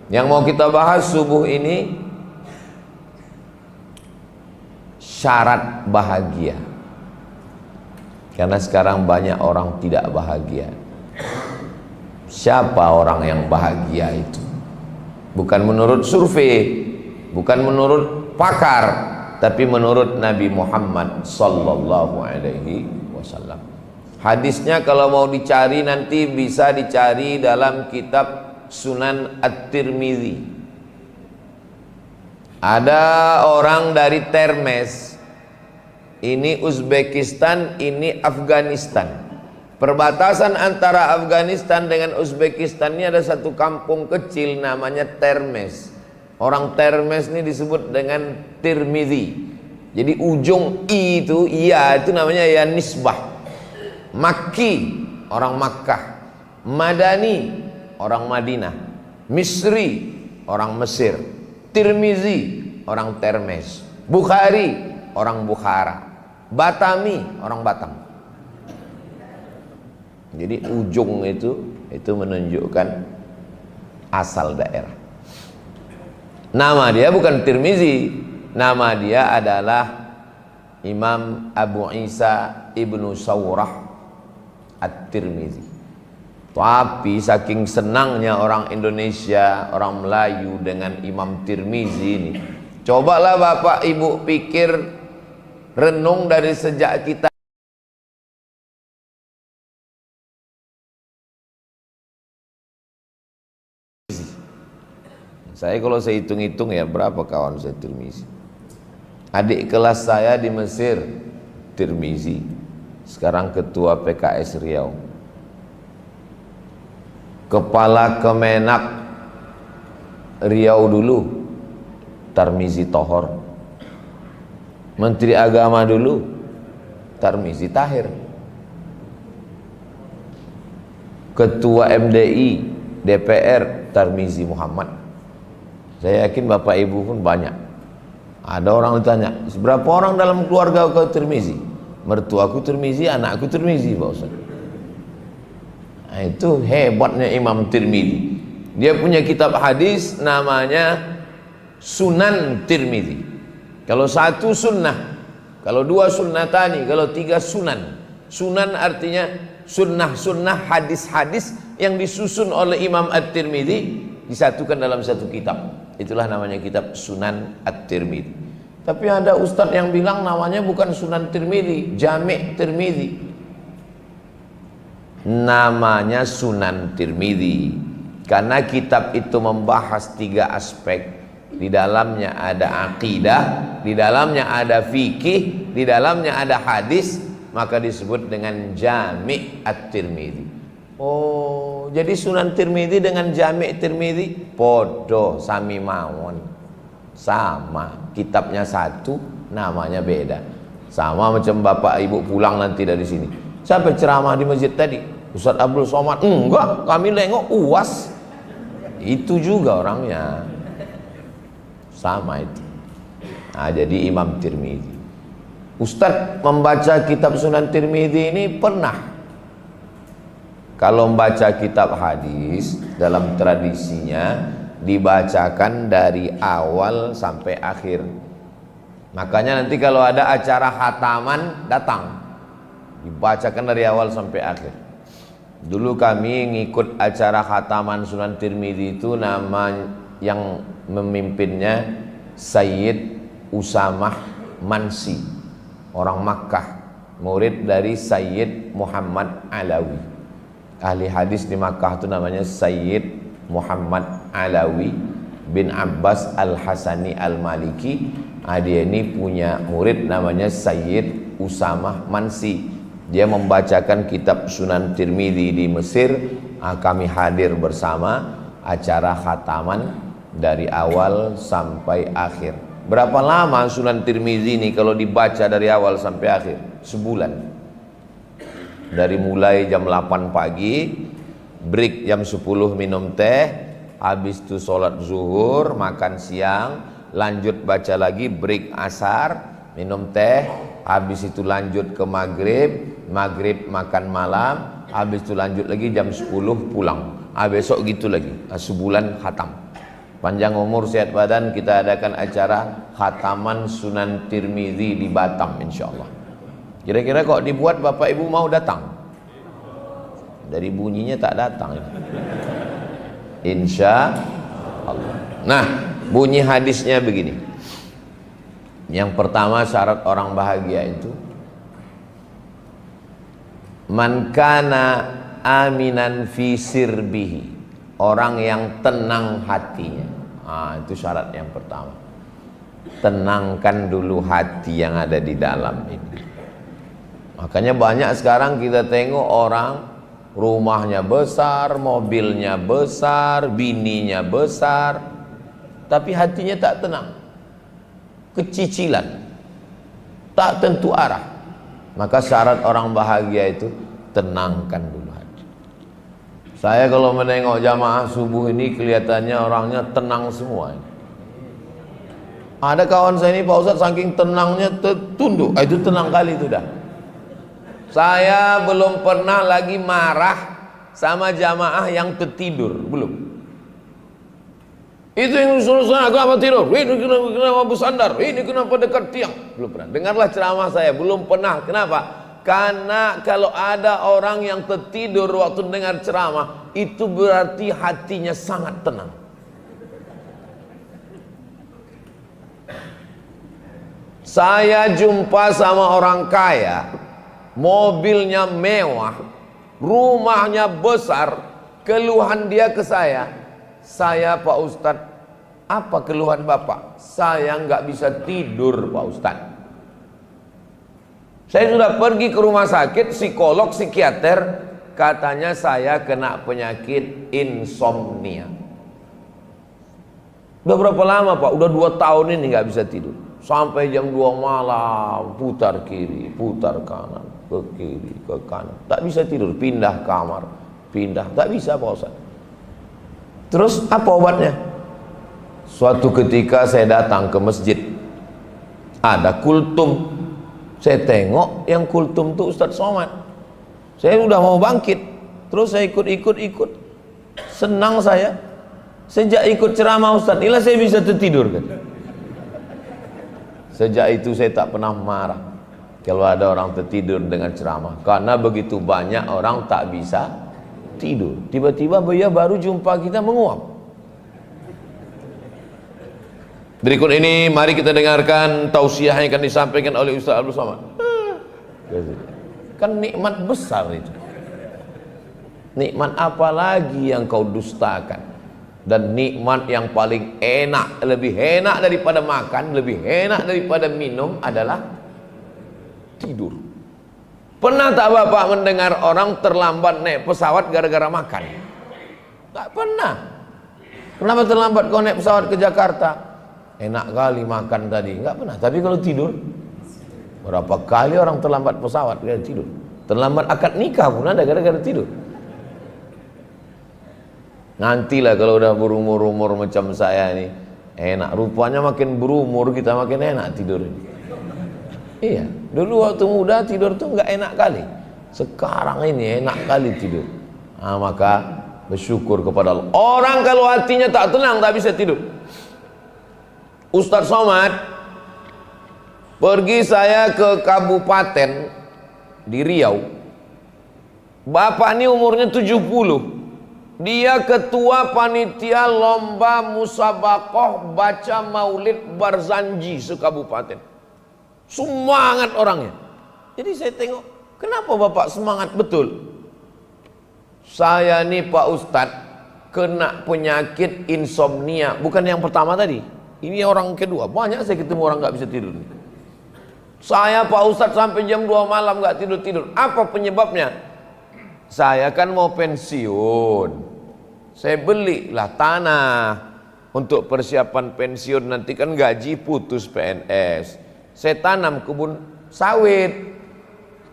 Yang mau kita bahas subuh ini syarat bahagia. Karena sekarang banyak orang tidak bahagia. Siapa orang yang bahagia itu? Bukan menurut survei, bukan menurut pakar, tapi menurut Nabi Muhammad sallallahu alaihi wasallam. Hadisnya kalau mau dicari nanti bisa dicari dalam kitab Sunan At-Tirmidzi. Ada orang dari Termes, ini Uzbekistan, ini Afghanistan. Perbatasan antara Afghanistan dengan Uzbekistan ini ada satu kampung kecil namanya Termes. Orang Termes ini disebut dengan Tirmidzi. Jadi ujung i itu, iya itu namanya ya nisbah. Makki, orang Makkah. Madani, orang Madinah. Misri, orang Mesir. Tirmizi, orang Termes. Bukhari, orang Bukhara. Batami, orang Batam. Jadi ujung itu menunjukkan asal daerah. Nama dia bukan Tirmizi, nama dia adalah Imam Abu Isa Ibnu Sawrah At-Tirmidzi. Tapi saking senangnya orang Indonesia, orang Melayu dengan Imam Tirmidzi ini, cobalah Bapak Ibu pikir, renung dari sejak kita kalau saya hitung-hitung ya berapa kawan saya Tirmidzi. Adik kelas saya di Mesir Tirmidzi, sekarang ketua PKS Riau. Kepala Kemenak Riau dulu Tarmizi Tohor. Menteri Agama dulu Tarmizi Tahir. Ketua MDI DPR Tarmizi Muhammad. Saya yakin Bapak Ibu pun banyak. Ada orang ditanya, berapa orang dalam keluarga kau Tirmidzi? Mertuaku Tirmidzi, anakku Tirmidzi, Pak Ustaz. Nah, itu hebatnya Imam Tirmidzi. Dia punya kitab hadis namanya Sunan Tirmidzi. Kalau satu sunnah, kalau dua sunnatani, kalau tiga sunan. Sunan artinya sunnah-sunnah, hadis-hadis yang disusun oleh Imam At-Tirmidzi disatukan dalam satu kitab. Itulah namanya kitab Sunan At-Tirmidzi. Tapi ada ustadz yang bilang namanya bukan Sunan Tirmidzi, Jami' Tirmidzi. Namanya Sunan Tirmidzi karena kitab itu membahas tiga aspek. Di dalamnya ada akidah, di dalamnya ada fikih, di dalamnya ada hadis, maka disebut dengan Jami' At-Tirmidzi. Oh, jadi Sunan Tirmidzi dengan Jami' Tirmidzi podo sami mawon. Sama, kitabnya satu, namanya beda. Sama macam Bapak Ibu pulang nanti dari sini. Siapa ceramah di masjid tadi? Ustaz Abdul Somad. Enggak, kami nengok UAS. Itu juga orangnya. Sama itu. Nah, jadi Imam Tirmidzi. Ustaz membaca kitab Sunan Tirmidzi ini pernah. Kalau membaca kitab hadis dalam tradisinya dibacakan dari awal sampai akhir. Makanya nanti kalau ada acara khataman datang, dibacakan dari awal sampai akhir. Dulu kami ngikut acara khataman Sunan Tirmidzi itu, nama yang memimpinnya Sayyid Usamah Mansi, orang Makkah, murid dari Sayyid Muhammad Alawi. Ahli hadis di Makkah itu namanya Sayyid Muhammad Alawi bin Abbas Al-Hasani Al-Maliki. Dia ini punya murid namanya Sayyid Usamah Mansi. Dia membacakan kitab Sunan Tirmidzi di Mesir. Kami hadir bersama acara khataman dari awal sampai akhir. Berapa lama Sunan Tirmidzi ini kalau dibaca dari awal sampai akhir? Sebulan. Dari mulai jam 8 pagi, break jam 10 minum teh, habis itu sholat zuhur, makan siang, lanjut baca lagi, break asar, minum teh, habis itu lanjut ke maghrib, maghrib makan malam, habis itu lanjut lagi jam 10 pulang. Besok gitu lagi, sebulan khatam. Panjang umur sehat badan, kita adakan acara khataman Sunan Tirmizi di Batam insyaallah. Kira-kira kok dibuat Bapak Ibu mau datang? Dari bunyinya tak datang. Insya Allah. Nah, bunyi hadisnya begini. Yang pertama syarat orang bahagia itu man kana aminan fi sirbihi, orang yang tenang hatinya. Itu syarat yang pertama. Tenangkan dulu hati yang ada di dalam ini. Makanya banyak sekarang kita tengok orang rumahnya besar, mobilnya besar, bininya besar, tapi hatinya tak tenang, kecicilan, tak tentu arah. Maka syarat orang bahagia itu tenangkan dulu hati. Saya kalau menengok jamaah subuh ini kelihatannya orangnya tenang semua. Ada kawan saya ini Pak Ustadz saking tenangnya tertunduk, itu tenang kali itu dah. Saya belum pernah lagi marah sama jamaah yang tertidur, belum. Itu yang suruh kenapa tidur? Ini kenapa bersandar? Ini kenapa dekat tiang? Belum pernah. Dengarlah ceramah saya, belum pernah. Kenapa? Karena kalau ada orang yang tertidur waktu dengar ceramah, itu berarti hatinya sangat tenang. Saya jumpa sama orang kaya, mobilnya mewah, rumahnya besar, keluhan dia ke saya Pak Ustadz, apa keluhan Bapak? Saya nggak bisa tidur Pak Ustadz. Saya sudah pergi ke rumah sakit, psikolog, psikiater, katanya saya kena penyakit insomnia. Udah berapa lama Pak? Udah 2 tahun ini nggak bisa tidur. Sampai jam 2 malam, putar kiri, putar kanan, ke kiri, ke kanan, tak bisa tidur, pindah kamar, pindah, tak bisa Pak Ustadz. Terus apa obatnya? Suatu ketika saya datang ke masjid, ada kultum. Saya tengok yang kultum itu Ustadz Somad. Saya udah mau bangkit, terus saya ikut, senang saya. Sejak ikut ceramah Ustadz, inilah saya bisa tertidur kan. Sejak itu saya tak pernah marah kalau ada orang tertidur dengan ceramah, karena begitu banyak orang tak bisa tidur. Tiba-tiba dia baru jumpa kita menguap. Berikut ini mari kita dengarkan tausiah yang akan disampaikan oleh Ustaz Abdul Somad. Kan nikmat besar itu. Nikmat apa lagi yang kau dustakan? Dan nikmat yang paling enak, lebih enak daripada makan, lebih enak daripada minum adalah tidur. Pernah tak Bapak mendengar orang terlambat naik pesawat gara-gara makan? Tak pernah. Kenapa terlambat kau naik pesawat ke Jakarta? Enak kali makan tadi. Enggak pernah. Tapi kalau tidur, berapa kali orang terlambat pesawat gara-gara tidur. Terlambat akad nikah pun ada gara-gara tidur. Nantilah kalau udah berumur-umur macam saya ini, enak. Rupanya makin berumur kita makin enak tidur ini. Iya, dulu waktu muda tidur tuh nggak enak kali. Sekarang ini enak kali tidur. Maka bersyukur kepada Allah. Orang kalau hatinya tak tenang tak bisa tidur. Ustadz Somad, pergi saya ke kabupaten di Riau. Bapak ini umurnya 70. Dia ketua panitia lomba musabakoh baca maulid Barzanji sekabupaten. Semangat orangnya. Jadi saya tengok, kenapa Bapak semangat betul? Saya nih Pak Ustadz kena penyakit insomnia. Bukan yang pertama tadi, ini orang kedua. Banyak saya ketemu orang gak bisa tidur. Saya Pak Ustadz sampai jam 2 malam gak tidur-tidur. Apa penyebabnya? Saya kan mau pensiun. Saya belilah tanah untuk persiapan pensiun. Nanti kan gaji putus PNS. Saya tanam kebun sawit.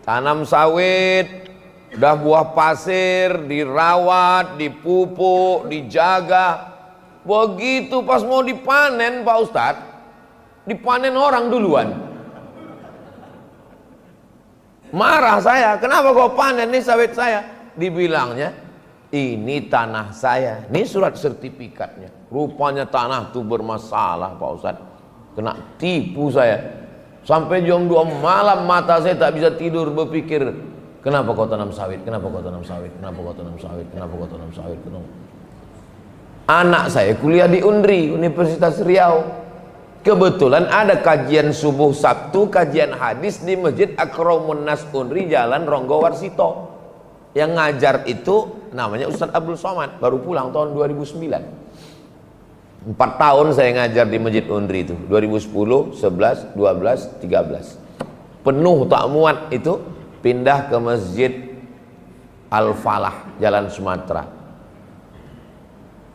Tanam sawit, udah buah pasir, dirawat, dipupuk, dijaga. Begitu pas mau dipanen Pak Ustadz, dipanen orang duluan. Marah saya, kenapa kau panen nih sawit saya? Dibilangnya, ini tanah saya, ini surat sertifikatnya. Rupanya tanah itu bermasalah Pak Ustadz, kena tipu saya. Sampai jam 2 malam mata saya tak bisa tidur berpikir, kenapa kau tanam sawit, kenapa kau tanam sawit, kenapa kau tanam sawit, kenapa kau tanam sawit, kenapa. Anak saya kuliah di UNRI, Universitas Riau. Kebetulan ada kajian subuh Sabtu, kajian hadis di Masjid Akramun Nas UNRI, Jalan Ronggo Warsito. Yang ngajar itu namanya Ustadz Abdul Somad, baru pulang tahun 2009. 4 tahun saya ngajar di Masjid UNRI itu, 2010, 11, 12, 13. Penuh tak muat itu, pindah ke Masjid Al-Falah, Jalan Sumatera.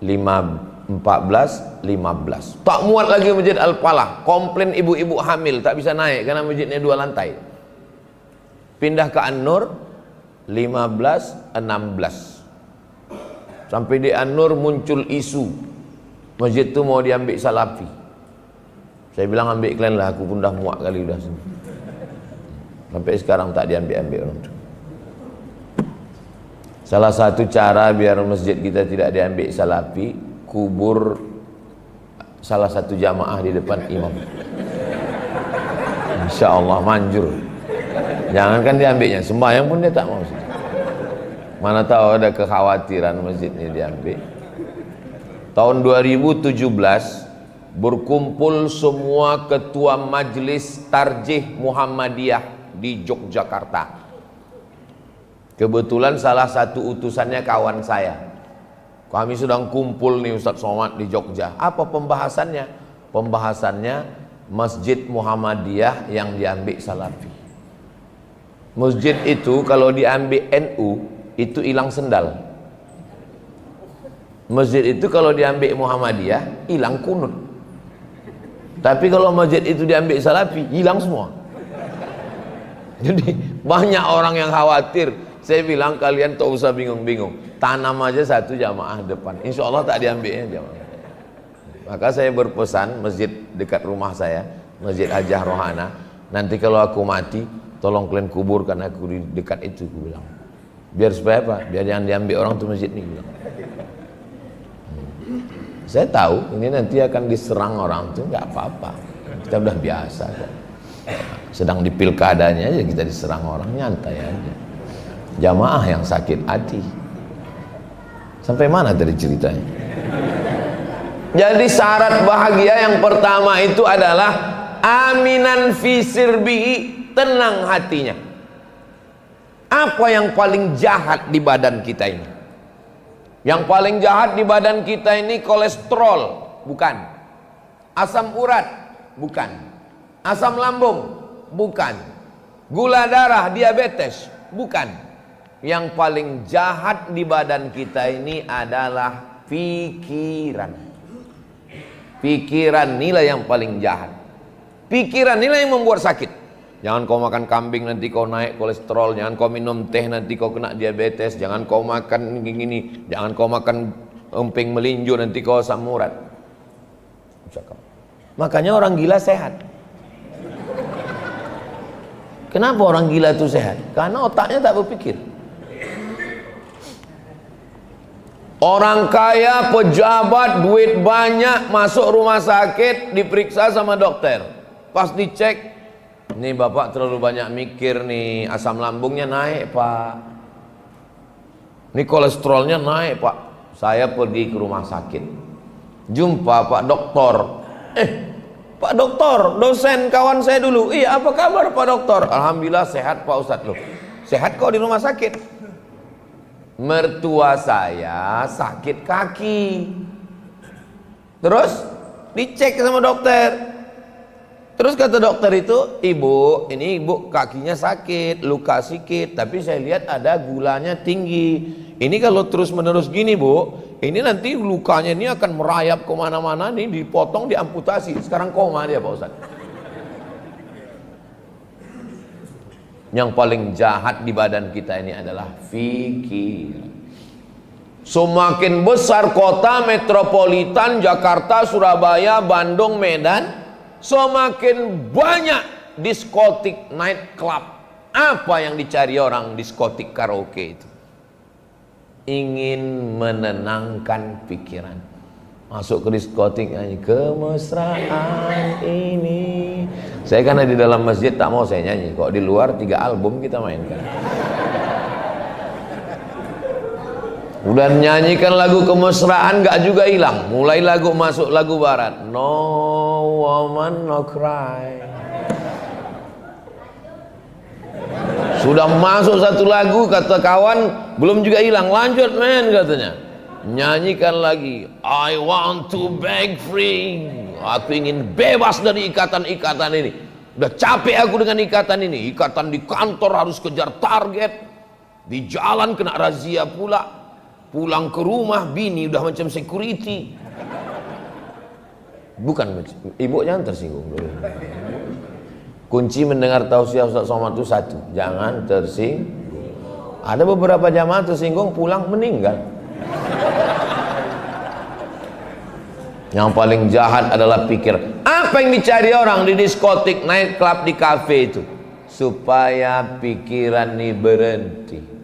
14, 15. Tak muat lagi Masjid Al-Falah, komplain ibu-ibu hamil tak bisa naik karena masjidnya 2 lantai. Pindah ke An-Nur 15, 16. Sampai di An-Nur muncul isu masjid itu mau diambil Salafi. Saya bilang ambil kalian lah, aku pun dah muak kali udah. Sampai sekarang tak diambil orang itu. Salah satu cara biar masjid kita tidak diambil Salafi, kubur salah satu jamaah di depan imam. Insya Allah manjur. Jangankan diambilnya, sembahyang pun dia tak mau. Mana tahu ada kekhawatiran masjidnya diambil. Tahun 2017 berkumpul semua ketua majelis tarjih Muhammadiyah di Yogyakarta. Kebetulan salah satu utusannya kawan saya. Kami sedang kumpul nih Ustadz Somad di Jogja. Apa pembahasannya? Pembahasannya Masjid Muhammadiyah yang diambil Salafi. Masjid itu kalau diambil NU itu hilang sendal. Masjid itu kalau diambil Muhammadiyah hilang kunut. Tapi kalau masjid itu diambil Salafi hilang semua. Jadi banyak orang yang khawatir. Saya bilang kalian tak usah bingung-bingung, tanam aja satu jamaah depan, insya Allah tak diambilnya jamaah. Maka saya berpesan masjid dekat rumah saya, Masjid Hajah Rohana, nanti kalau aku mati tolong kalian kuburkan aku di dekat itu, aku bilang. Biar supaya apa? Biar jangan diambil orang tuh masjid ini, bilang. Saya tahu ini nanti akan diserang orang tuh, nggak apa-apa, kita udah biasa kok. Sedang di pilkadanya aja kita diserang orang, nyantai aja. Jamaah yang sakit hati. Sampai mana tadi ceritanya? Jadi syarat bahagia yang pertama itu adalah aminan fi sirbihi, tenang hatinya. Apa yang paling jahat di badan kita ini? Yang paling jahat di badan kita ini kolesterol, bukan. Asam urat, bukan. Asam lambung, bukan. Gula darah, diabetes, bukan. Yang paling jahat di badan kita ini adalah pikiran. Pikiran nilai yang paling jahat. Pikiran nilai yang membuat sakit. Jangan kau makan kambing nanti kau naik kolesterol. Jangan kau minum teh nanti kau kena diabetes. Jangan kau makan gini. Jangan kau makan emping melinjo nanti kau asam urat. Makanya orang gila sehat. Kenapa orang gila itu sehat? Karena otaknya tak berpikir. Orang kaya, pejabat, duit banyak, masuk rumah sakit, diperiksa sama dokter. Pas dicek, nih bapak terlalu banyak mikir nih, asam lambungnya naik pak, nih kolesterolnya naik pak. Saya pergi ke rumah sakit, jumpa pak dokter. Pak dokter, dosen kawan saya dulu. Iya, apa kabar pak dokter? Alhamdulillah sehat pak Ustadz. Loh, sehat kok di rumah sakit? Mertua saya sakit kaki. Terus dicek sama dokter. Terus kata dokter itu, ibu, ini ibu kakinya sakit, luka sedikit, tapi saya lihat ada gulanya tinggi. Ini kalau terus menerus gini bu, ini nanti lukanya ini akan merayap kemana-mana nih, dipotong, diamputasi. Sekarang koma dia Pak Ustadz. Yang paling jahat di badan kita ini adalah fikir. Semakin besar kota metropolitan Jakarta, Surabaya, Bandung, Medan, semakin banyak diskotik, night club. Apa yang dicari orang diskotik karaoke itu? ingin menenangkan pikiran. Masuk ke diskotik nyanyi kemesraan ini. Saya karena di dalam masjid tak mau saya nyanyi. Kok di luar 3 album kita mainkan. Udah nyanyikan lagu kemesraan gak juga hilang. Mulai lagu masuk lagu barat. No woman no cry. Sudah masuk satu lagu kata kawan belum juga hilang. Lanjut men katanya. Nyanyikan lagi. I want to break free. Aku ingin bebas dari ikatan-ikatan ini. Udah capek aku dengan ikatan ini. Ikatan di kantor harus kejar target. Di jalan kena razia pula. Pulang ke rumah bini udah macam security. Bukan, ibu jangan tersinggung dulu. Kunci mendengar tausiah Ustaz Somad itu satu, jangan tersinggung. Ada beberapa jamaah tersinggung pulang meninggal. Yang paling jahat adalah pikir. Apa yang dicari orang di diskotik, night club, di kafe itu? Supaya pikiran ini berhenti.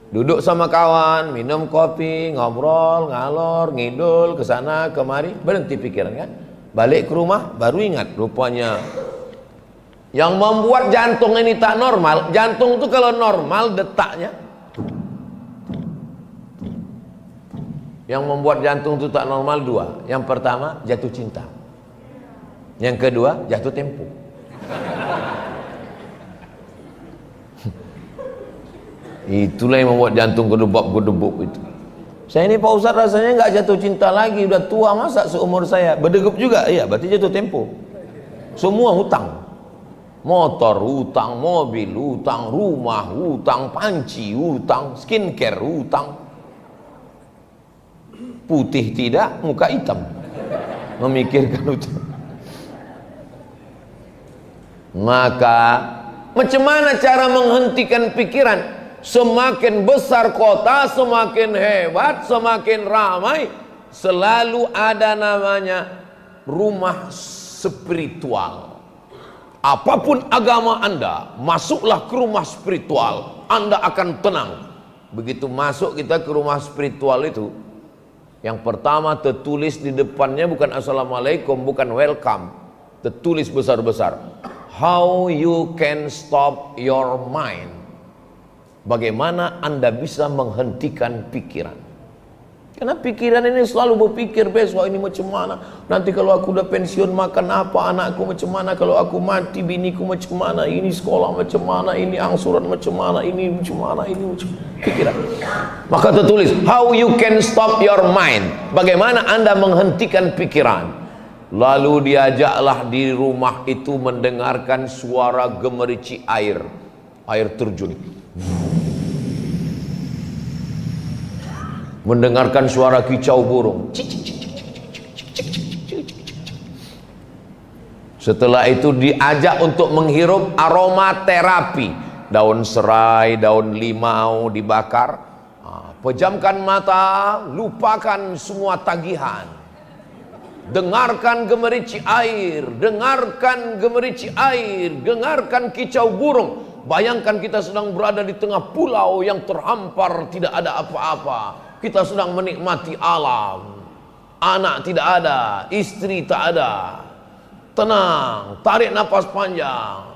Duduk sama kawan, minum kopi, ngobrol, ngalor, ngidul, kesana kemari, berhenti pikiran kan? Balik ke rumah, baru ingat rupanya. Yang membuat jantung ini tak normal, jantung itu kalau normal detaknya. Yang membuat jantung itu tak normal 2. Yang pertama, jatuh cinta. Yang kedua, jatuh tempo. Itulah yang membuat jantung gedebuk itu. Saya ini Pak Ustaz rasanya nggak jatuh cinta lagi, udah tua masa seumur saya. Berdegup juga, iya berarti jatuh tempo. Semua hutang. Motor hutang, mobil hutang, rumah hutang, panci hutang, skincare hutang. Putih tidak, muka hitam. Memikirkan hutang. Maka macam mana cara menghentikan pikiran? Semakin besar kota, semakin hebat, semakin ramai, selalu ada namanya rumah spiritual. Apapun agama Anda, masuklah ke rumah spiritual, Anda akan tenang. Begitu masuk kita ke rumah spiritual itu, yang pertama tertulis di depannya bukan assalamualaikum, bukan welcome, tertulis besar-besar, how you can stop your mind. Bagaimana Anda bisa menghentikan pikiran? Karena pikiran ini selalu berpikir besok ini macam mana, nanti kalau aku udah pensiun makan apa, anakku macam mana, kalau aku mati biniku macam mana, ini sekolah macam mana, ini angsuran macam mana, ini macam mana, ini macam pikiran. Maka tertulis how you can stop your mind. Bagaimana Anda menghentikan pikiran? Lalu diajaklah di rumah itu mendengarkan suara gemericik air terjun. Mendengarkan suara kicau burung. Setelah itu diajak untuk menghirup aromaterapi. Daun serai, daun limau dibakar. Pejamkan mata, lupakan semua tagihan. Dengarkan gemericik air, dengarkan gemericik air, dengarkan kicau burung. Bayangkan kita sedang berada di tengah pulau yang terhampar, tidak ada apa-apa. Kita sedang menikmati alam. Anak tidak ada, istri tak ada. Tenang, tarik nafas panjang.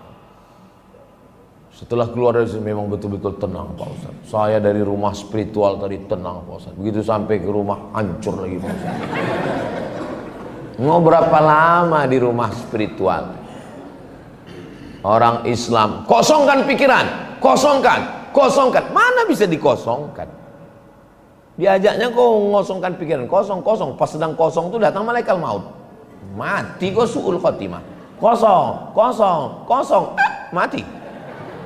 Setelah keluar dari sini memang betul-betul tenang Pak Ustaz. Saya dari rumah spiritual tadi tenang Pak Ustaz. Begitu sampai ke rumah hancur lagi Pak Ustaz. Mau berapa lama di rumah spiritual? Orang Islam kosongkan pikiran, kosongkan. Mana bisa dikosongkan? Diajaknya kok ngosongkan pikiran, kosong. Pas sedang kosong itu datang malaikat maut. Mati kok suul khotimah. Kosong. Mati.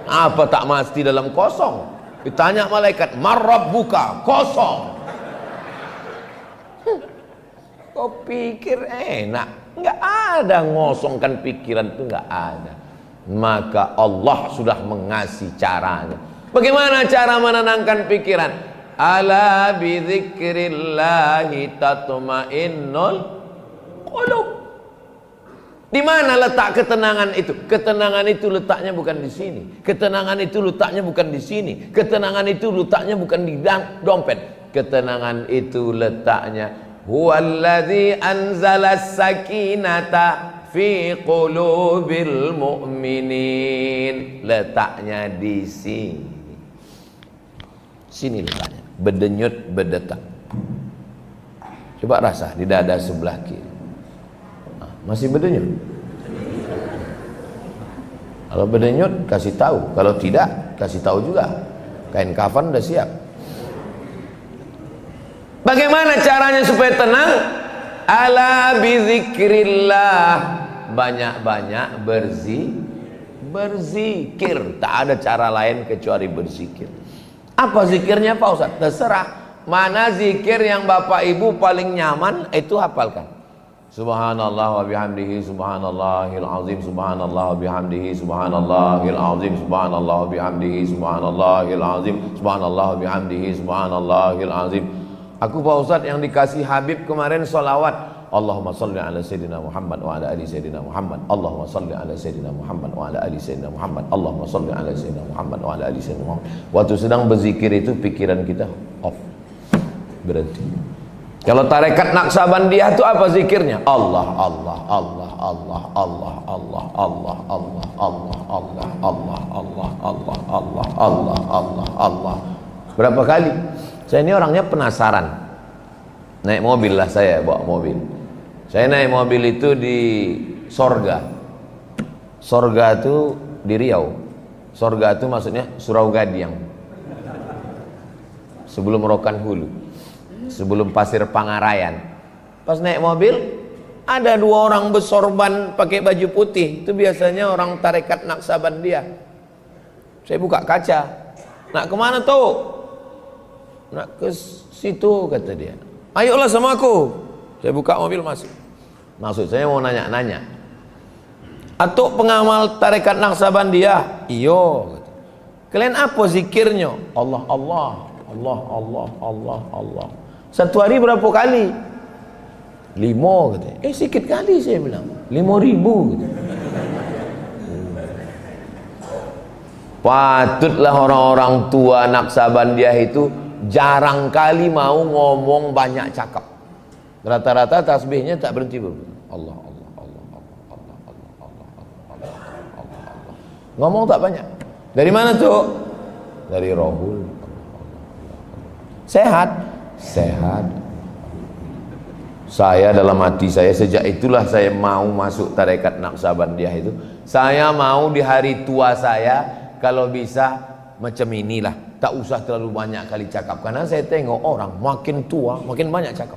Apa tak mati dalam kosong? Ditanya malaikat, marrab buka, kosong. Kok pikir enak? Nggak ada ngosongkan pikiran itu, nggak ada. Maka Allah sudah mengasih caranya. Bagaimana cara menenangkan pikiran? Ala bidzikrillahi tatmainnul qulub. Di mana letak ketenangan itu? Ketenangan itu letaknya bukan di sini. Ketenangan itu letaknya bukan di sini. Ketenangan itu letaknya bukan di dompet. ketenangan itu letaknya huwallazi anzalas sakinata fi qulubil mu'minin. Letaknya di sini. Sini letaknya. Berdenyut berdetak. Coba rasa di dada sebelah kiri. Nah, masih berdenyut? Kalau berdenyut kasih tahu, kalau tidak kasih tahu juga. Kain kafan udah siap. Bagaimana caranya supaya tenang? Ala bizikrillah. Banyak-banyak berzikir. Tak ada cara lain kecuali berzikir. Apa zikirnya Pak Ustaz? Terserah. Mana zikir yang Bapak Ibu paling nyaman, itu hafalkan. Subhanallah wa bihamdihi subhanallahil azim, subhanallah wa bihamdihi subhanallahil azim, subhanallah wa bihamdihi subhanallahil azim, subhanallah wa bihamdihi subhanallahil azim. Aku Pak Ustaz yang dikasih Habib kemarin sholawat, Allahumma salli ala Sayyidina Muhammad wa ala ali Sayyidina Muhammad, Allahumma salli ala Sayyidina Muhammad wa ala ali Sayyidina Muhammad, Allahumma salli ala Sayyidina Muhammad wa ala ali Sayyidina Muhammad. Waktu sedang berzikir itu pikiran kita off, berhenti. Kalau tarekat Naqsabandiyah itu apa zikirnya? Allah, Allah, Allah, Allah, Allah, Allah, Allah, Allah, Allah, Allah, Allah, Allah, Allah, Allah, Allah, Allah, Allah. Berapa kali? Saya ini orangnya penasaran. Naik mobil lah saya, bawa mobil. Saya naik mobil itu di Sorga. Sorga itu di Riau. Sorga itu maksudnya Surau Gadiang. Sebelum Rokan Hulu. Sebelum Pasir Pangarayan. Pas naik mobil, ada dua orang bersorban pakai baju putih. Itu biasanya orang tarekat Naqsabandiyah. Saya buka kaca. Nak kemana tuh? Nak ke situ, kata dia. Ayolah sama aku. Saya buka mobil masuk. Maksud saya mau nanya-nanya. Atuk pengamal tarekat Naqsabandiyah? Iyo. Kalian apa zikirnya? Allah, Allah, Allah, Allah, Allah, Allah. Satu hari berapa kali? 5 katanya. Sikit kali saya bilang. 5.000 gitu. Patutlah orang-orang tua Naqsabandiyah itu jarang kali mau ngomong, banyak cakap. Rata-rata tasbihnya tak berhenti berhenti. Allah, Allah, Allah, Allah, Allah, Allah, Allah, Allah, Allah, Allah, Allah. Ngomong tak banyak. Dari mana tuh? Dari Rohul. Sehat? Sehat. Saya dalam hati saya sejak itulah saya mau masuk tarekat Naqsabandiyah itu. Saya mau di hari tua saya kalau bisa macam inilah. Tak usah terlalu banyak kali cakap. Karena saya tengok orang makin tua makin banyak cakap.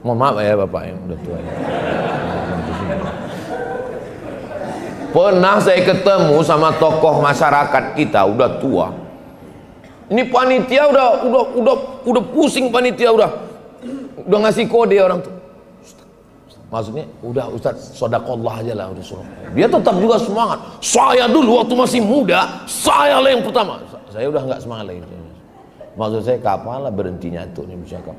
Mohon maaf ya Bapak yang udah tua ya. Pernah saya ketemu sama tokoh masyarakat kita udah tua. Ini panitia udah pusing, panitia udah ngasih kode orang tuh. Maksudnya udah Ustaz sodakallah aja lah, udah suruh. Dia tetap juga semangat. Saya dulu waktu masih muda, saya lah yang pertama. Saya udah nggak semangat lagi. Maksud saya kapan lah berhentinya tuh nih bercakap.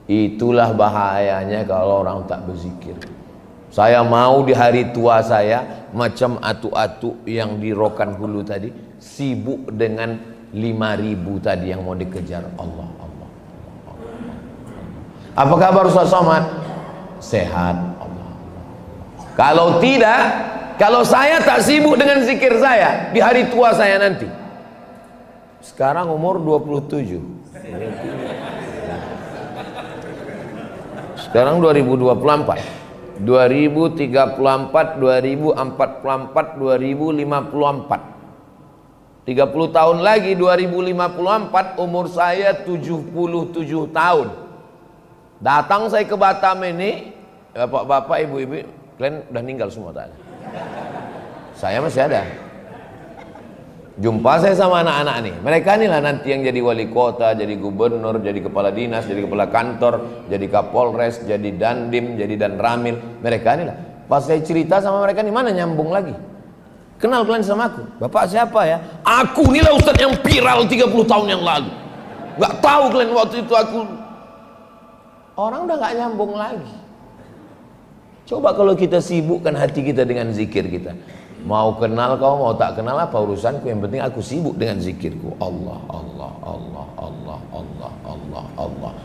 Itulah bahayanya kalau orang tak berzikir. Saya mau di hari tua saya macam atu-atu yang di Rokan Hulu tadi, sibuk dengan 5.000 tadi yang mau dikejar. Allah, Allah, Allah, Allah. Apa kabar Ustaz Somad? Sehat. Allah, Allah. Kalau tidak, kalau saya tak sibuk dengan zikir saya di hari tua saya nanti. Sekarang umur 27. Sekarang 2024. 2034, 2044, 2054. 30 tahun lagi 2054 umur saya 77 tahun. Datang saya ke Batam ini, bapak-bapak, ibu-ibu, kalian udah meninggal semua tak ada. Saya masih ada. Jumpa saya sama anak-anak nih. Mereka inilah nanti yang jadi wali kota, jadi gubernur, jadi kepala dinas, jadi kepala kantor, jadi kapolres, jadi dandim, jadi danramil. Mereka inilah. Pas saya cerita sama mereka nih, mana nyambung lagi. Kenal kalian sama aku? Bapak siapa ya? Aku inilah Ustadz yang viral 30 tahun yang lalu. Gak tahu kalian waktu itu aku. Orang udah gak nyambung lagi. Coba kalau kita sibukkan hati kita dengan zikir kita. Mau kenal kau, mau tak kenal apa urusanku, yang penting aku sibuk dengan zikirku. Allah, Allah, Allah, Allah, Allah, Allah, Allah.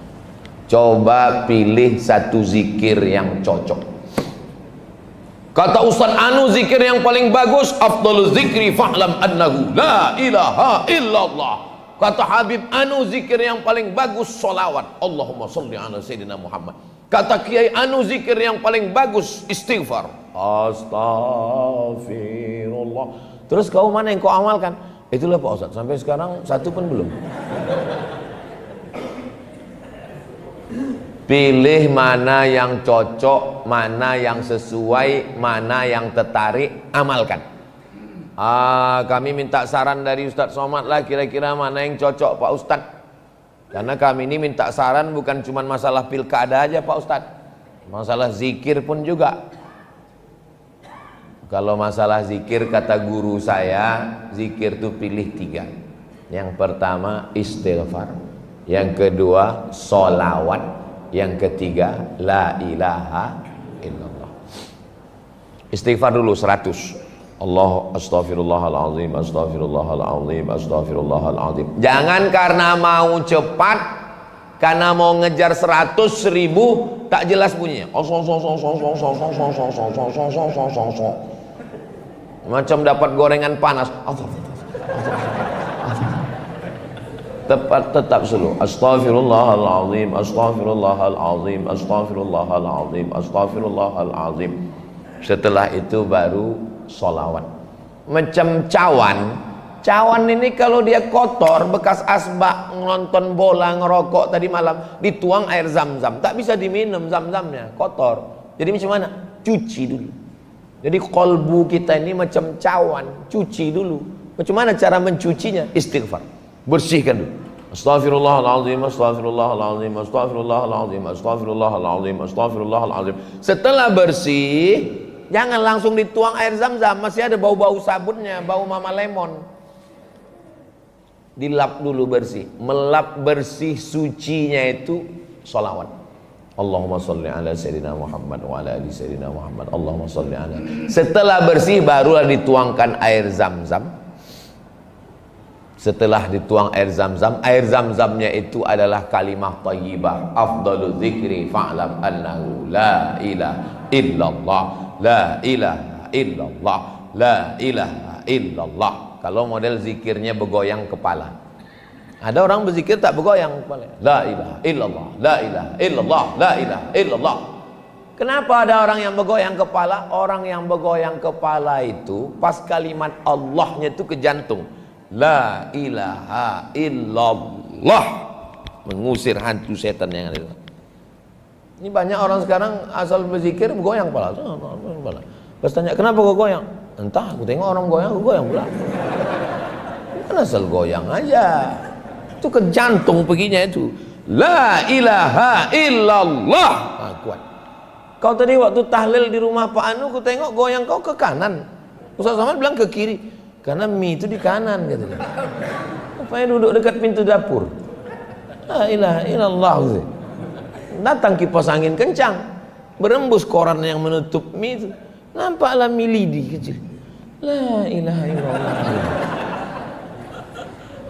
Coba pilih satu zikir yang cocok. Kata Ustaz Anu, zikir yang paling bagus, afdalul zikri fa'lam annahu la ilaha illallah. Kata Habib Anu, zikir yang paling bagus solawat, Allahumma salli ala Sayyidina Muhammad. Kata Kiai Anu, zikir yang paling bagus istighfar, astaghfirullah. Terus kau mana yang kau amalkan? Itulah Pak Ustaz, sampai sekarang satu pun belum. Pilih mana yang cocok, mana yang sesuai, mana yang tertarik, amalkan. Kami minta saran dari Ustadz Somad lah, kira-kira mana yang cocok Pak Ustadz. Karena kami ini minta saran bukan cuma masalah pilkada aja Pak Ustadz, masalah zikir pun juga. Kalau masalah zikir, kata guru saya, zikir itu pilih 3. Yang pertama istighfar, yang kedua sholawat, yang ketiga la ilaha illallah. Istighfar dulu 100. Allah astaghfirullahaladzim, astaghfirullahaladzim, astaghfirullahaladzim. Jangan karena mau cepat, karena mau ngejar 100.000 tak jelas bunyinya. Macam dapat gorengan panas. Tetap slow. Astaghfirullahaladzim, astaghfirullahaladzim, astaghfirullahaladzim, astaghfirullahaladzim. Setelah itu baru sholawat. Macam cawan ini kalau dia kotor, bekas asbak, nonton bola, ngerokok tadi malam, dituang air zam-zam, tak bisa diminum zam-zamnya, kotor. Jadi macam mana? Cuci dulu. Jadi kolbu kita ini macam cawan, cuci dulu. Macam mana cara mencucinya? Istighfar, bersihkan dulu. Astaghfirullahaladzim, astaghfirullahaladzim, astaghfirullahaladzim, astaghfirullahaladzim, astaghfirullahaladzim. Setelah bersih, jangan langsung dituang air zam-zam, masih ada bau-bau sabunnya, bau mama lemon. Dilap dulu bersih. Melap bersih sucinya itu sholawat. Allahumma sholli ala Sayyidina Muhammad wa ala ali Sayyidina Muhammad. Allahumma sholli ala. Setelah bersih barulah dituangkan air zam-zam. Setelah dituang air zam-zam, air zam-zamnya itu adalah kalimah thayyibah. Afdalu dzikri fa'lam annahu la ilaha illallah, la ilaha illallah, la ilaha illallah. Kalau model zikirnya begoyang kepala. Ada orang berzikir tak begoyang kepala. La ilaha illallah, la ilaha illallah, la ilaha illallah. Kenapa ada orang yang begoyang kepala? Orang yang begoyang kepala itu pas kalimat Allahnya itu ke jantung. La ilaha illallah, mengusir hantu setan yang ada. Ini banyak orang sekarang asal berzikir goyang kepala. Pas tanya kenapa kau goyang? Entah, aku tengok orang goyang, aku goyang pula. Bukan asal goyang aja, itu ke jantung perginya itu. La ilaha illallah. Kuat. Kau tadi waktu tahlil di rumah Pak Anu, aku tengok goyang kau ke kanan. Ustaz Somad bilang ke kiri. Karena mie itu di kanan katanya. Rupanya duduk dekat pintu dapur. La ilaha illallah. Datang kipas angin kencang, berembus koran yang menutup mie itu. Nampaklah mie lidi kecil. La ilaha illallah.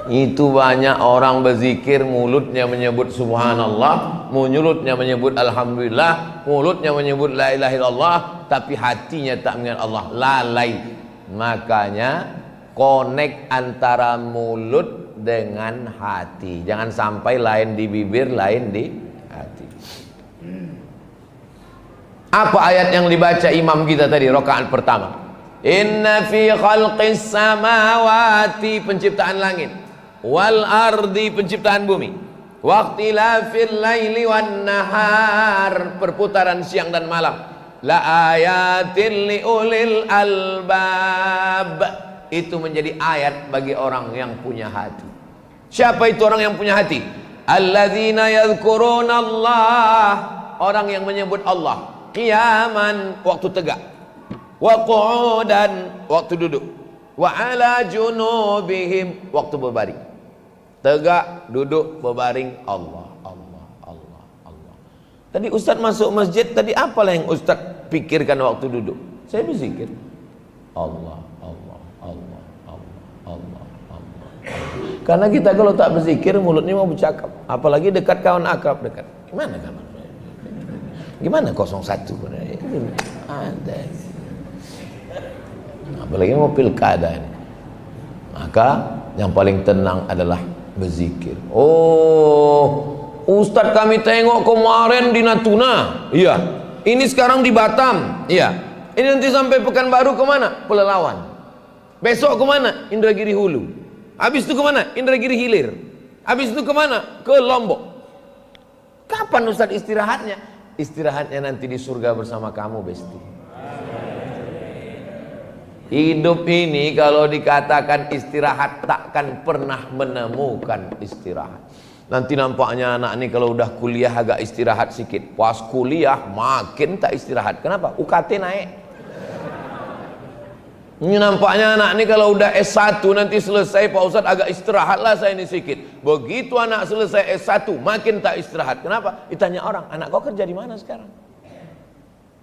Itu banyak orang berzikir, mulutnya menyebut subhanallah, mulutnya menyebut alhamdulillah, mulutnya menyebut la ilaha illallah, tapi hatinya tak mengingat Allah, lalai. Makanya connect antara mulut dengan hati. Jangan sampai lain di bibir, lain di hati. Apa ayat yang dibaca imam kita tadi rakaat pertama? Inna fi khalqis samawati, penciptaan langit, wal ardi, penciptaan bumi, waqtilafil laili wan nahar, perputaran siang dan malam, la ayatin li ulil albab, itu menjadi ayat bagi orang yang punya hati. Siapa itu orang yang punya hati? Alladzina yadhkuruna Allah, orang yang menyebut Allah qiyaman, waktu tegak, wa qu'udan, waktu duduk, wa ala junubihim, waktu berbaring. Tegak, duduk, berbaring, Allah, Allah, Allah, Allah. Tadi Ustaz masuk masjid, tadi apalah yang Ustaz pikirkan waktu duduk? Saya berzikir. Allah, Allah, Allah, Allah, Allah, Allah. Karena kita kalau tak berzikir mulutnya mau bercakap, apalagi dekat kawan akrab dekat. Gimana kawan? Gimana 01? Ada. Apalagi mau pilkada ini. Maka yang paling tenang adalah berzikir. Oh, Ustadz kami tengok kemarin di Natuna. Iya. Ini sekarang di Batam. Iya. Ini nanti sampai Pekanbaru kemana? Pelelawan. Besok kemana? Indragiri Hulu. Habis itu kemana? Indragiri Hilir. Habis itu kemana? Ke Lombok. Kapan Ustadz istirahatnya? Istirahatnya nanti di surga bersama kamu, Besti. Hidup ini kalau dikatakan istirahat takkan pernah menemukan istirahat. Nanti nampaknya anak ini kalau udah kuliah agak istirahat sedikit. Pas kuliah makin tak istirahat. Kenapa? UKT naik. Ini nampaknya anak ini kalau udah S1 nanti selesai Pak Ustadz agak istirahatlah saya ini sedikit. Begitu anak selesai S1 makin tak istirahat. Kenapa? Ditanya orang, anak kau kerja di mana sekarang?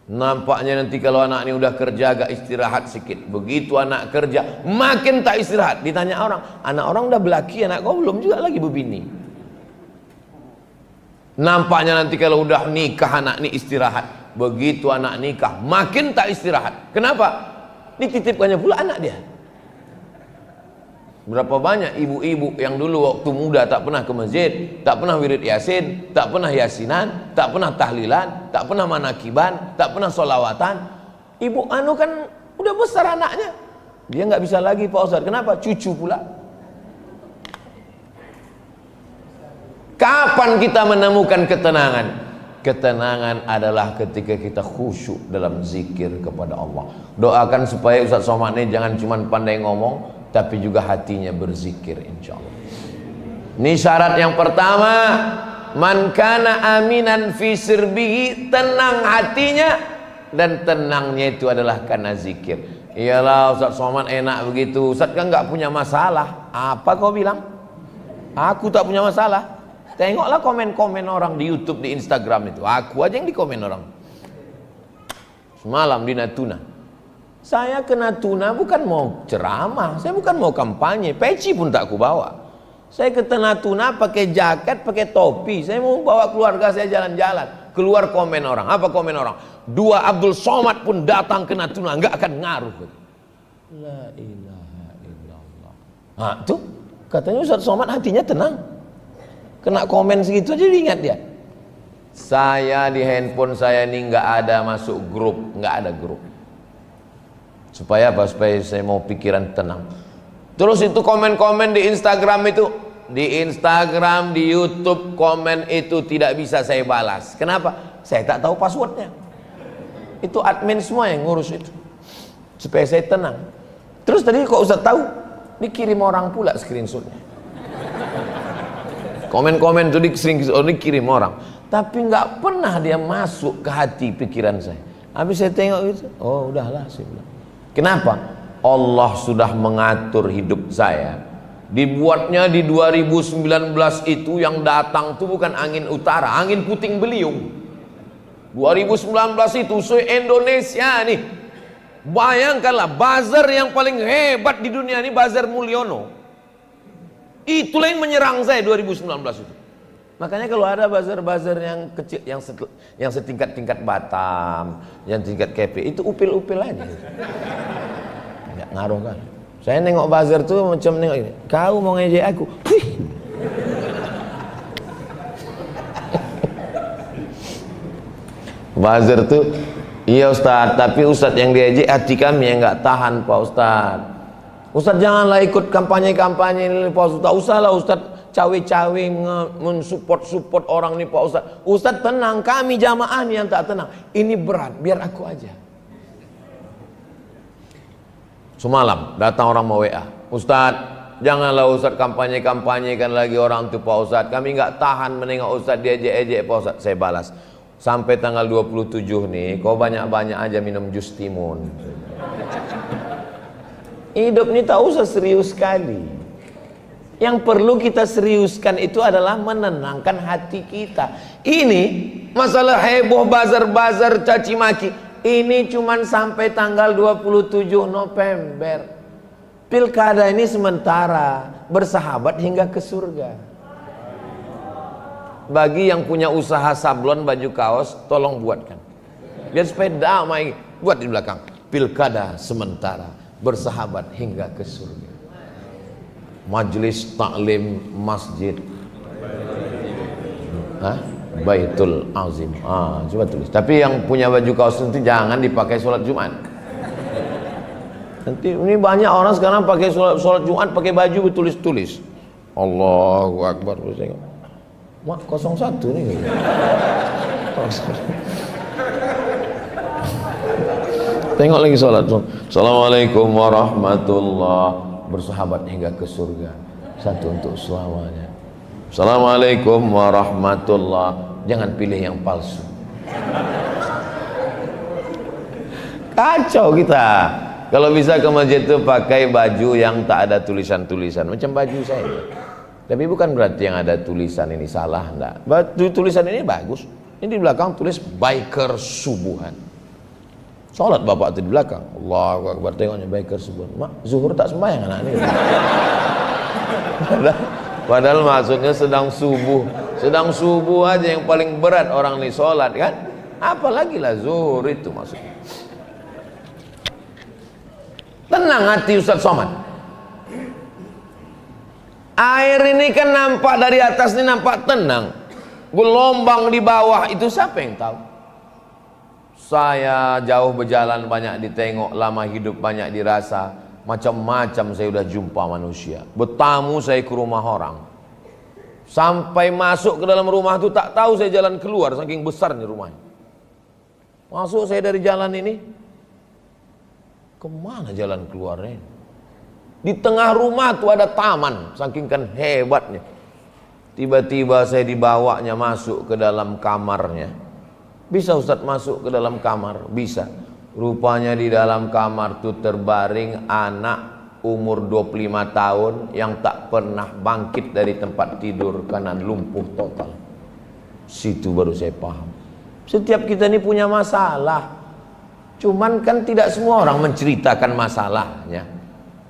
Nampaknya nanti kalau anak ini udah kerja agak istirahat sedikit. Begitu anak kerja makin tak istirahat. Ditanya orang, anak orang udah belaki, anak kau belum juga lagi berbini. Nampaknya nanti kalau udah nikah anak ini istirahat. Begitu anak nikah makin tak istirahat. Kenapa? Dititipkannya pula anak dia. Berapa banyak ibu-ibu yang dulu waktu muda tak pernah ke masjid, tak pernah wirid yasin, tak pernah yasinan, tak pernah tahlilan, tak pernah manakiban, tak pernah solawatan. Ibu anu kan udah besar anaknya, dia nggak bisa lagi Pak Ustadz. Kenapa? Cucu pula. Kapan kita menemukan ketenangan? Ketenangan adalah ketika kita khusyuk dalam zikir kepada Allah. Doakan supaya Ustadz Somad ini jangan cuma pandai ngomong, tapi juga hatinya berzikir, insya Allah. Ini syarat yang pertama, man kana aminan fi sirbihi, tenang hatinya, dan tenangnya itu adalah karena zikir. Iyalah Ustadz Somad enak begitu, Ustadz kan nggak punya masalah. Apa kau bilang? Aku tak punya masalah. Tengoklah komen-komen orang di YouTube, di Instagram itu. Aku aja yang dikomen orang. Semalam di Natuna. Saya ke Natuna bukan mau ceramah, saya bukan mau kampanye, peci pun tak aku bawa. Saya ke Natuna pakai jaket, pakai topi, saya mau bawa keluarga saya jalan-jalan. Keluar komen orang, apa komen orang? Dua Abdul Somad pun datang ke Natuna, nggak akan ngaruh. La ilaha illallah. Nah tuh, katanya Ustadz Somad hatinya tenang. Kena komen segitu aja diingat dia. Saya di handphone saya ini nggak ada masuk grup, nggak ada grup. Supaya apa? Supaya saya mau pikiran tenang. Terus itu komen-komen di Instagram itu, di Instagram, di YouTube, komen itu tidak bisa saya balas. Kenapa? Saya tak tahu passwordnya. Itu admin semua yang ngurus itu. Supaya saya tenang. Terus tadi kok Ustaz tahu? Dikirim orang pula screenshotnya. Komen-komen itu dikirim orang. Tapi nggak pernah dia masuk ke hati pikiran saya. Habis saya tengok itu, oh udahlah saya bilang. Kenapa? Allah sudah mengatur hidup saya. Dibuatnya di 2019 itu yang datang itu bukan angin utara, angin puting beliung. 2019 itu se-Indonesia nih. Bayangkanlah bazar yang paling hebat di dunia ini, Bazar Mulyono. Itulah yang menyerang saya 2019 itu. Makanya kalau ada bazar-bazar yang kecil, yang setingkat-tingkat Batam, yang tingkat KP, itu upil-upil aja. Nggak ngaruh kan. Saya nengok bazar tuh macam nengok ini. Kau mau ngejek aku? Bazar tuh, iya Ustadz, tapi Ustadz yang diejek hati kami yang nggak tahan Pak Ustadz. Ustadz janganlah ikut kampanye-kampanye ini Pak Ustadz. Tak usahlah Ustadz cawe-cawe mensupport orang nih Pak Ustadz. Ustadz tenang, kami jamaah nih yang tak tenang. Ini berat, biar aku aja. Semalam datang orang mau WA. Ustadz, janganlah Ustadz kampanye-kampanyekan lagi orang itu Pak Ustadz. Kami nggak tahan menengok Ustadz diejek-ejek Pak Ustadz. Saya balas. Sampai tanggal 27 nih, kau banyak-banyak aja minum jus timun. Hidup ini tak usah serius sekali. Yang perlu kita seriuskan itu adalah menenangkan hati kita. Ini masalah heboh bazar-bazar caci maki. ini cuman sampai tanggal 27 November. Pilkada ini sementara, bersahabat hingga ke surga. Bagi yang punya usaha sablon baju kaos, tolong buatkan. Biar supaya damai, buat di belakang. Pilkada sementara, bersahabat hingga ke surga. Majelis taklim masjid Baitul Azim. Coba tulis. Tapi yang punya baju kaos nanti jangan dipakai sholat Jumat. Nanti ini banyak orang sekarang pakai sholat Jumat pakai baju bertulis-tulis. Allahu Akbar. Mak 01 nih. Tengok lagi sholat. Assalamualaikum warahmatullahi, bersahabat hingga ke surga. Satu untuk selamanya. Assalamualaikum warahmatullahi. Jangan pilih yang palsu. Kacau kita. Kalau bisa ke masjid itu pakai baju yang tak ada tulisan-tulisan, macam baju saya. Tapi bukan berarti yang ada tulisan ini salah, enggak. Tulisan ini bagus. Ini di belakang tulis biker subuhan. Salat bapak itu di belakang. Allahu Akbar, tengoknya biker subuhan. Mak, zuhur tak sembahyang anak ini. Padahal maksudnya sedang subuh aja yang paling berat orang ini sholat kan, apalagi lah zuhur itu maksudnya. Tenang hati Ustaz Somad. Air ini kan nampak dari atas ini nampak tenang, gelombang di bawah itu siapa yang tahu? Saya jauh berjalan banyak ditengok, lama hidup banyak dirasa, macam-macam saya udah jumpa manusia. Bertamu saya ke rumah orang, sampai masuk ke dalam rumah itu tak tahu saya jalan keluar saking besarnya rumahnya. Masuk saya dari jalan ini, kemana jalan keluarnya? Di tengah rumah tuh ada taman, saking kan hebatnya. Tiba-tiba saya dibawanya masuk ke dalam kamarnya. Bisa Ustaz masuk ke dalam kamar? Bisa. Rupanya di dalam kamar tuh terbaring anak umur 25 tahun yang tak pernah bangkit dari tempat tidur karena lumpuh total. Situ baru saya paham. Setiap kita ini punya masalah. Cuman kan tidak semua orang menceritakan masalahnya.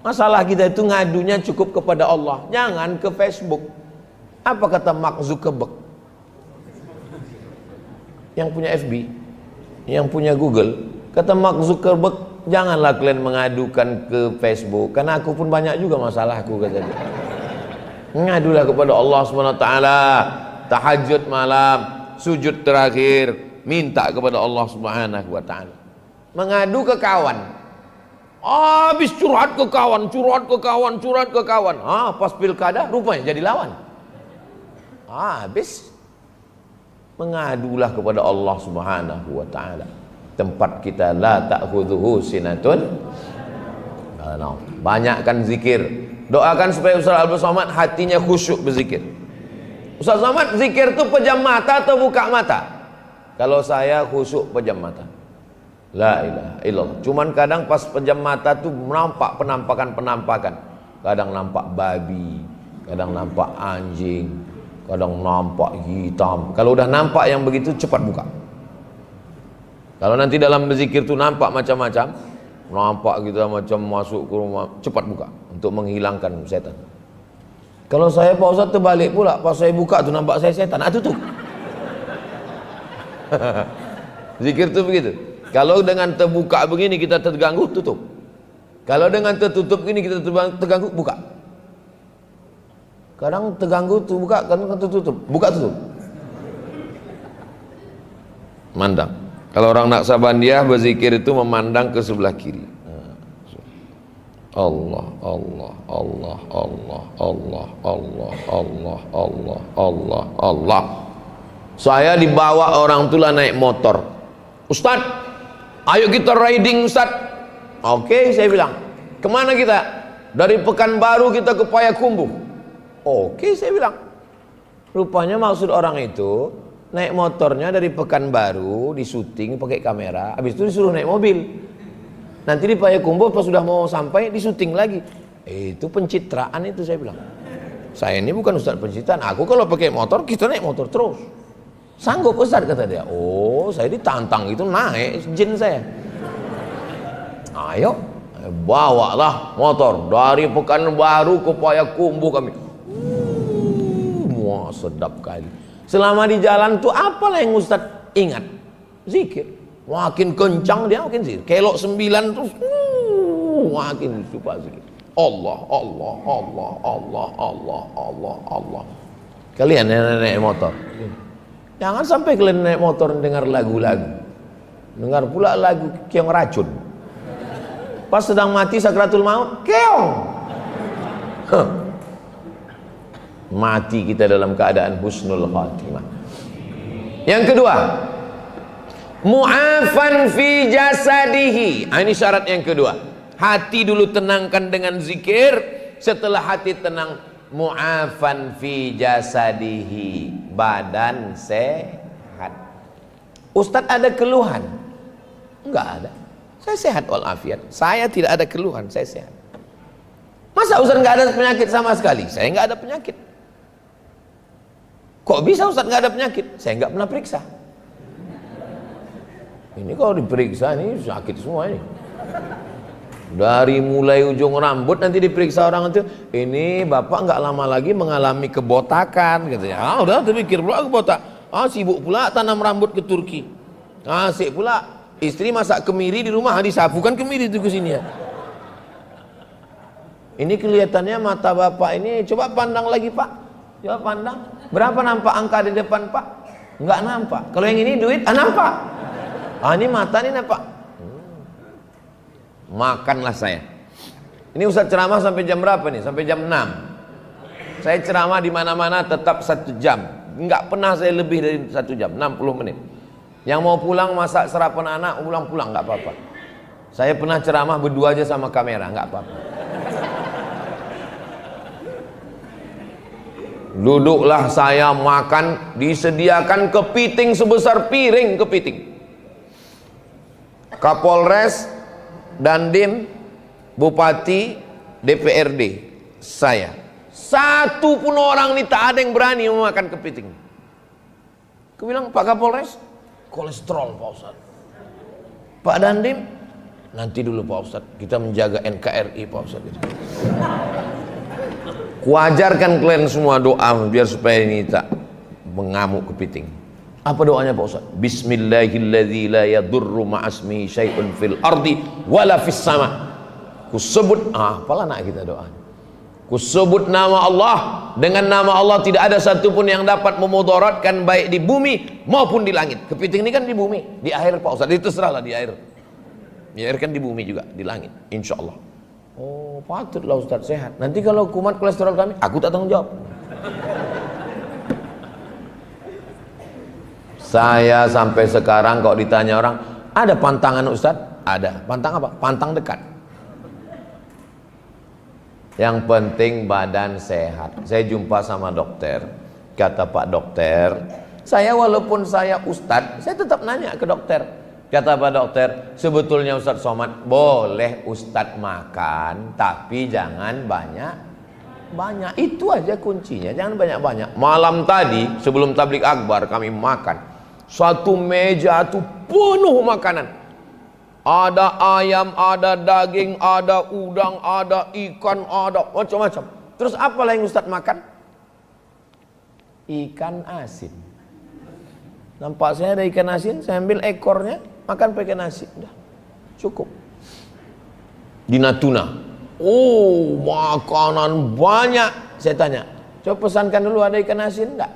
Masalah kita itu ngadunya cukup kepada Allah. Jangan ke Facebook. Apa kata Mark Zuckerberg? Yang punya FB, yang punya Google. Kata Mark Zuckerberg, janganlah kalian mengadukan ke Facebook, karena aku pun banyak juga masalahku, kata dia. Mengadulah kepada Allah SWT, tahajud malam, sujud terakhir, minta kepada Allah SWT. Mengadu ke kawan, habis curhat ke kawan, curhat ke kawan. Pas pilkada rupanya jadi lawan. Habis. Mengadulah kepada Allah Subhanahu wa taala. Tempat kita la ta'khudhuhu sinatun. Banyakkan zikir. Doakan supaya Ustaz Abdul Somad hatinya khusyuk berzikir. Ustaz Somad, zikir itu pejam mata atau buka mata? Kalau saya khusyuk pejam mata. La ilaha illallah. Cuman kadang pas pejam mata tuh nampak penampakan. Kadang nampak babi, kadang nampak anjing, kadang nampak hitam. Kalau udah nampak yang begitu cepat buka. Kalau nanti dalam berzikir tuh nampak macam-macam, nampak kita macam masuk ke rumah, cepat buka untuk menghilangkan setan. Kalau saya Pak Ustaz terbalik pula, pas saya buka tuh nampak saya setan, tutup. Zikir tuh begitu. Kalau dengan terbuka begini kita terganggu, tutup. Kalau dengan tertutup gini kita terganggu, buka. Kadang terganggu tuh buka, kadang tertutup, buka tutup. Mandang. Kalau orang Naksabandiah berzikir itu memandang ke sebelah kiri. Allah, Allah, Allah, Allah, Allah, Allah, Allah, Allah, Allah, Allah. Saya dibawa orang tua naik motor. Ustaz, ayo kita riding Ustaz. Oke, saya bilang. Kemana kita? Dari Pekanbaru kita ke Payakumbuh. Oke, saya bilang. Rupanya maksud orang itu naik motornya dari Pekanbaru, disuting pakai kamera, habis itu disuruh naik mobil. Nanti di Payakumbuh pas sudah mau sampai disuting lagi. Itu pencitraan itu, saya bilang. Saya ini bukan ustaz pencitraan. Aku kalau pakai motor, kita naik motor terus. Sanggup Ustaz, kata dia. Oh, saya ditantang itu, naik jin saya. Ayo, bawalah motor dari Pekanbaru ke Payakumbuh kami. Wah, sedap kali. Selama di jalan tuh apalah yang Ustaz ingat? Zikir. Makin kencang dia makin zikir. Kelok 9 terus makin suka zikir. Allah, Allah, Allah, Allah, Allah, Allah, Allah. Kalian yang naik motor, jangan sampai kalian naik motor dengar lagu-lagu. Dengar pula lagu keong racun. Pas sedang mati sakratul maut, keong. Mati kita dalam keadaan husnul khatimah. Yang kedua, mu'afan fi jasadihi. Ini syarat yang kedua. Hati dulu tenangkan dengan zikir. Setelah hati tenang, mu'afan fi jasadihi, badan sehat. Ustadz ada keluhan? Enggak ada. Saya sehat walafiat. Saya tidak ada keluhan, saya sehat. Masa Ustadz nggak ada penyakit sama sekali? Saya nggak ada penyakit. Kok bisa Ustadz nggak ada penyakit? Saya nggak pernah periksa. Ini kalau diperiksa ini sakit semua ini. Dari mulai ujung rambut nanti diperiksa orang itu, ini bapak nggak lama lagi mengalami kebotakan, katanya. Ah, udah terpikir pula kebotak. Ah, sibuk pula tanam rambut ke Turki. Asik pula istri masak kemiri di rumah, disapukan kemiri itu ke sini ya. Ini kelihatannya mata bapak ini, coba pandang lagi Pak. Coba pandang. Berapa nampak angka di depan Pak? Enggak nampak. Kalau yang ini duit, nampak. Ah, ini mata ini nampak. Makanlah saya. Ini Ustaz ceramah sampai jam berapa nih? Sampai jam 6. Saya ceramah di mana-mana tetap 1 jam. Enggak pernah saya lebih dari 1 jam, 60 menit. Yang mau pulang masak sarapan anak, pulang-pulang enggak apa-apa. Saya pernah ceramah berdua aja sama kamera, enggak apa-apa. Duduklah saya makan, disediakan kepiting sebesar piring kepiting. Kapolres, Dandim, Bupati, DPRD, saya. Satu pun orang ini tak ada yang berani memakan kepiting. Aku bilang, Pak Kapolres, kolesterol Pak Ustadz. Pak Dandim, nanti dulu Pak Ustadz, kita menjaga NKRI Pak Ustadz. Kuajarkan kalian semua doa biar supaya ini tak mengamuk kepiting. Apa doanya Pak Ustaz? Bismillahilladzi la yadurru ma'asmihi syai'un fil ardi wala fis sama. Kusebut, apalah nak kita doa. Kusebut nama Allah, dengan nama Allah tidak ada satupun yang dapat memudaratkan baik di bumi maupun di langit. Kepiting ini kan di bumi, di air Pak Ustaz, itu serahlah di air. Di air kan di bumi juga, di langit, insyaallah. Oh, patutlah Ustaz sehat. Nanti kalau kumat kolesterol kami, aku tak tanggung jawab. Saya sampai sekarang kalau ditanya orang, ada pantangan Ustaz? Ada. Pantang apa? Pantang dekat. Yang penting badan sehat. Saya jumpa sama dokter. Kata Pak dokter, saya walaupun saya Ustaz, saya tetap nanya ke dokter. Kata Pak dokter, sebetulnya Ustaz Somad boleh Ustaz makan, tapi jangan banyak-banyak. Itu aja kuncinya, jangan banyak-banyak. Malam tadi sebelum tablik akbar kami makan, satu meja itu penuh makanan. Ada ayam, ada daging, ada udang, ada ikan, ada macam-macam. Terus apa yang Ustaz makan? Ikan asin. Nampak saya ada ikan asin, saya ambil ekornya, makan pakai nasi, udah cukup. Di Natuna, oh makanan banyak. Saya tanya, coba pesankan dulu ada ikan asin enggak?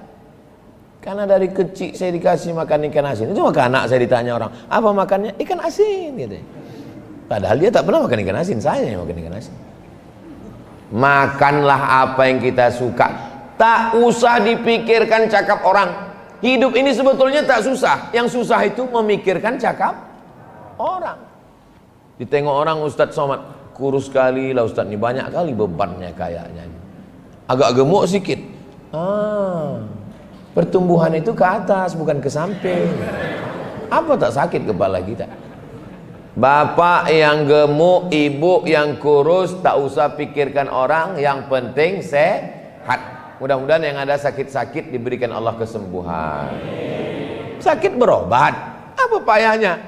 Karena dari kecil saya dikasih makan ikan asin. Itu maka anak saya ditanya orang, apa makannya? Ikan asin gitu. Padahal dia tak pernah makan ikan asin, saya yang makan ikan asin. Makanlah apa yang kita suka. Tak usah dipikirkan cakap orang. Hidup ini sebetulnya tak susah. Yang susah itu memikirkan cakap orang. Ditengok orang, Ustadz Somad kurus sekali lah Ustadz, ini banyak kali bebannya kayaknya. Agak gemuk sedikit. Pertumbuhan itu ke atas bukan ke samping. Apa tak sakit kepala kita? Bapak yang gemuk, ibu yang kurus, tak usah pikirkan orang, yang penting sehat. Mudah-mudahan yang ada sakit-sakit diberikan Allah kesembuhan. sakit berobat. Apa payahnya?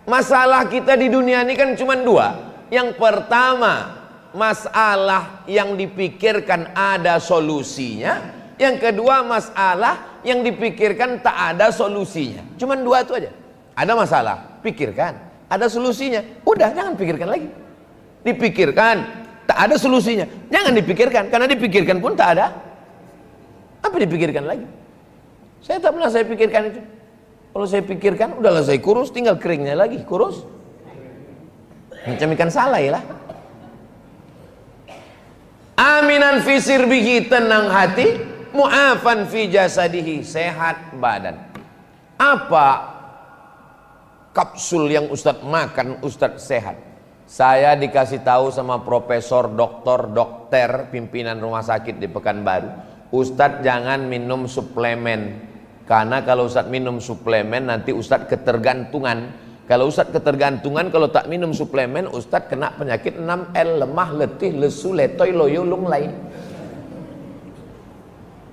Masalah kita di dunia ini kan cuma dua. Yang pertama, masalah yang dipikirkan ada solusinya. Yang kedua, masalah yang dipikirkan tak ada solusinya. Cuma dua itu aja. Ada masalah, pikirkan. Ada solusinya, udah jangan pikirkan lagi. Dipikirkan, tak ada solusinya, jangan dipikirkan. Karena dipikirkan pun tak ada. Apa dipikirkan lagi? Saya tak pernah saya pikirkan itu. Kalau saya pikirkan, udahlah saya kurus, tinggal keringnya lagi, kurus. Macam ikan salai lah. Aminan fi sirbihi, tenang hati, mu'afan fi jasadihi, sehat badan. Apa kapsul yang Ustadz makan Ustadz sehat? Saya dikasih tahu sama profesor, dokter pimpinan rumah sakit di Pekanbaru, Ustadz jangan minum suplemen, karena kalau Ustadz minum suplemen nanti Ustadz ketergantungan. Kalau Ustadz ketergantungan, kalau tak minum suplemen Ustadz kena penyakit 6L, lemah, letih, lesu, letoy, loyo, lunglai.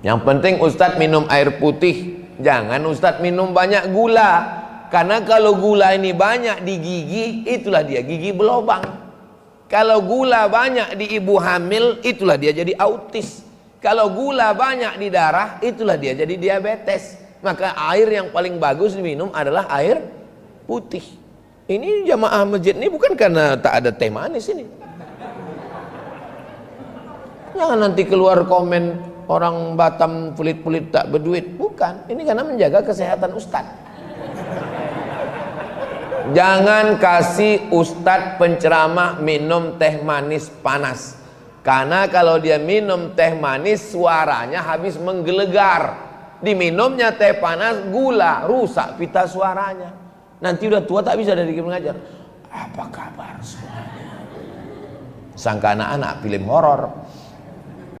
Yang penting Ustadz minum air putih, jangan Ustadz minum banyak gula. Karena kalau gula ini banyak di gigi, itulah dia gigi berlobang. Kalau gula banyak di ibu hamil, itulah dia jadi autis. Kalau gula banyak di darah, itulah dia jadi diabetes. Maka air yang paling bagus diminum adalah air putih. Ini jamaah masjid ini bukan karena tak ada teh manis ini. Jangan nanti keluar komen orang Batam pelit-pelit tak berduit. Bukan, ini karena menjaga kesehatan Ustadz. Jangan kasih Ustadz penceramah minum teh manis panas. Karena kalau dia minum teh manis suaranya habis menggelegar. Diminumnya teh panas gula, rusak pita suaranya. Nanti udah tua tak bisa dari mengajar. Apa kabar semuanya? Sangka anak-anak film horor.